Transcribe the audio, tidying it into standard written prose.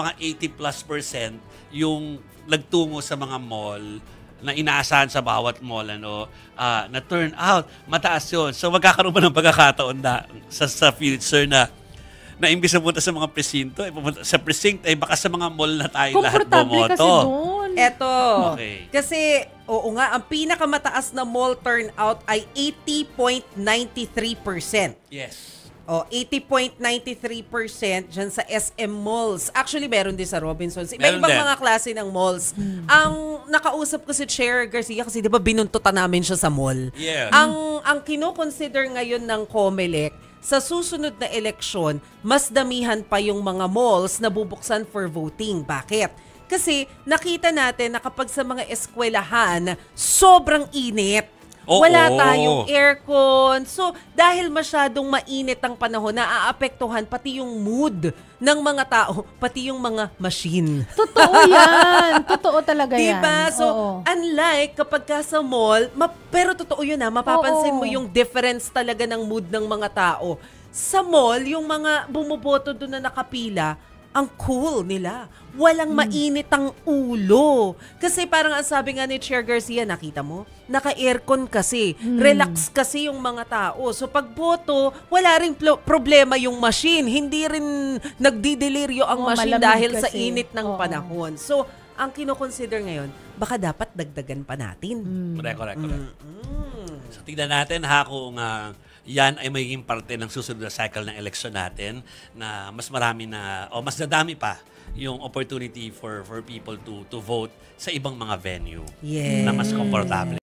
mga 80+% yung nagtungo sa mga mall na inaasahan sa bawat mall, na turn out, mataas yun. So, magkakaroon ba ng pagkakataon na sa future na imbis na punta sa mga presinto, pumunta sa precinct, baka sa mga mall na tayo lahat Komportable kasi bumoto. doon. Eto. Okay. Kasi, oo nga, ang pinakamataas na mall turnout ay 80.93%. Yes. O, 80.93% dyan sa SM malls. Actually, meron din sa Robinsons. Meron Iba-ibang din. mga klase ng malls. Ang nakausap ko si Chair Garcia kasi di ba binuntutan namin siya sa mall. Yeah. Ang kino-consider ngayon ng COMELEC, sa susunod na eleksyon, mas damihan pa yung mga malls na bubuksan for voting. Bakit? Kasi nakita natin na kapag sa mga eskwelahan, sobrang init. Oo. Wala tayong aircon. So, dahil masyadong mainit ang panahon, naaapektuhan pati yung mood ng mga tao, pati yung mga machine. Totoo yan. Totoo talaga yan. Diba? So, Oo. unlike kapag ka sa mall, pero totoo yun mapapansin Oo. mo yung difference talaga ng mood ng mga tao. Sa mall, yung mga bumuboto doon na nakapila, ang cool nila. Walang mainit ang ulo. Kasi parang ang sabi nga ni Chair Garcia, nakita mo? Naka-aircon kasi. Relax kasi yung mga tao. So pag boto, wala rin problema yung machine. Hindi rin nagdideliryo ang Oo, machine malamig dahil sa kasi. init ng Oo. panahon. So, ang kino-consider ngayon, baka dapat dagdagan pa natin. Correct. So, tignan natin kung yan ay magiging parte ng susunod na cycle ng election natin na mas marami na, o mas nadami pa yung opportunity for people to vote sa ibang mga venue Yes. na mas komportable.